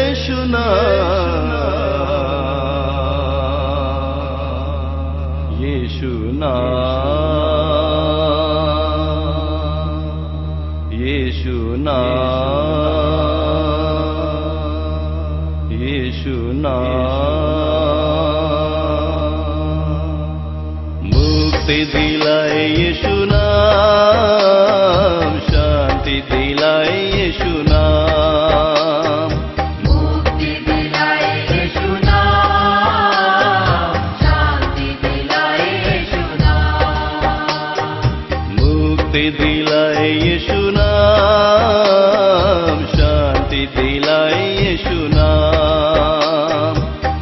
यीशु नाम, यीशु नाम, यीशु नाम, यीशु नाम। मुक्ति दिलाए यीशु नाम, शांति दिलाए यीशु नाम। मुक्ति दिलाए यीशु नाम, शांति दिलाए यीशु नाम। मुक्ति दिलाए यीशु नाम, शांति दिलाए यीशु नाम।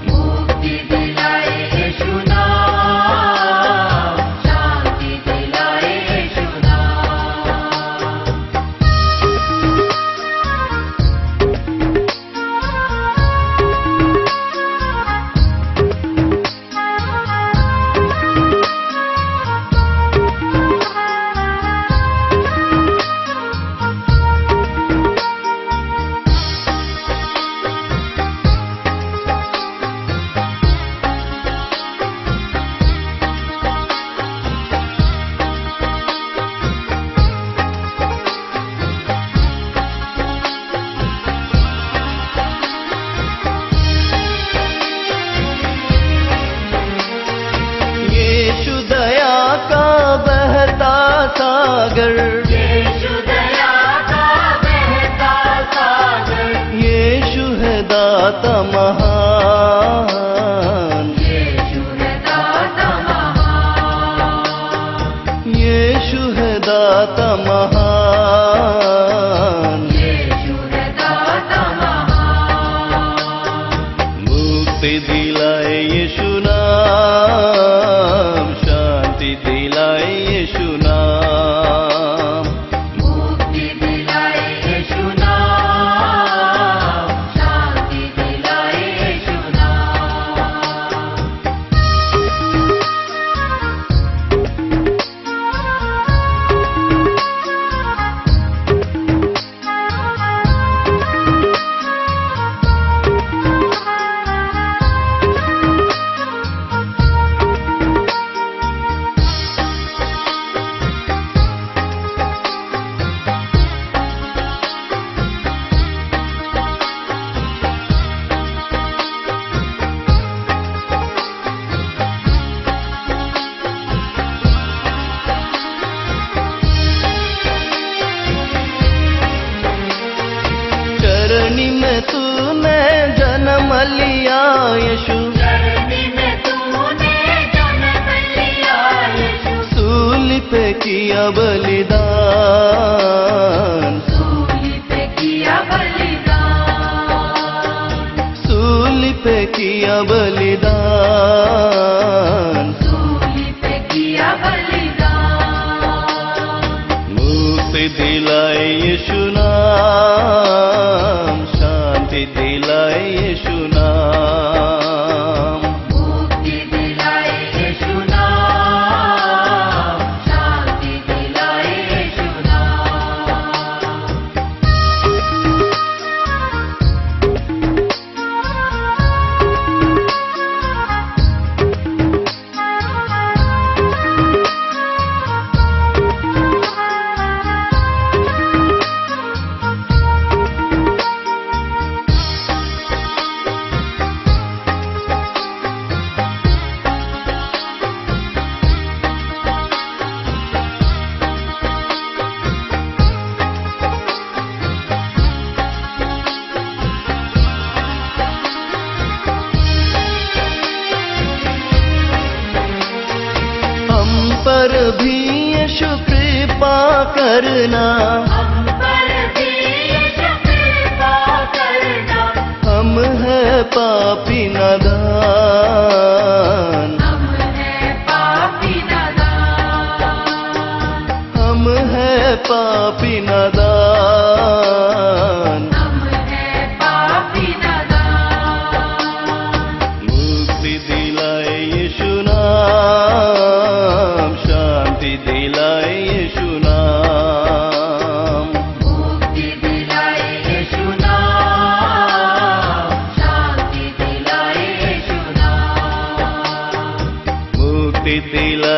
मुक्ति दिलाए यीशु नाम, शांति दिलाए यीशु नाम। यीशु दया का बहता सागर, यीशु दया का बहता सागर, यीशु है दाता महान, यीशु है दाता महान, यीशु है दाता महान। यीशु है दाता महान। मुक्ति दिलाए यीशु नाम, शांति दिलाए यीशु नाम। मुक्ति दिलाए यीशु नाम, शांति दिलाए यीशु नाम। चरनी में तूने जन्म लिया यीशु, चरनी में तूने जन्म लिया यीशु, सूली पे किया बलिदान, सूली पे किया बलिदान, सूली पे किया बलिदान। सूली पे किया बलिदान। मुक्ति दिलाए यीशु नाम, शांति दिलाए यीशु नाम। मुक्ति दिलाए यीशु नाम, शांति दिलाए यीशु नाम। हम पर भी यीशु कृपा करना, हम पर भी यीशु कृपा करना। हम है पापी नादान, हम हैं पापी नादान, हम है पापी नादान। हम हैं पापी नादान। मुक्ति दिलाए यीशु नाम, शांति दिलाए यीशु नाम। पिला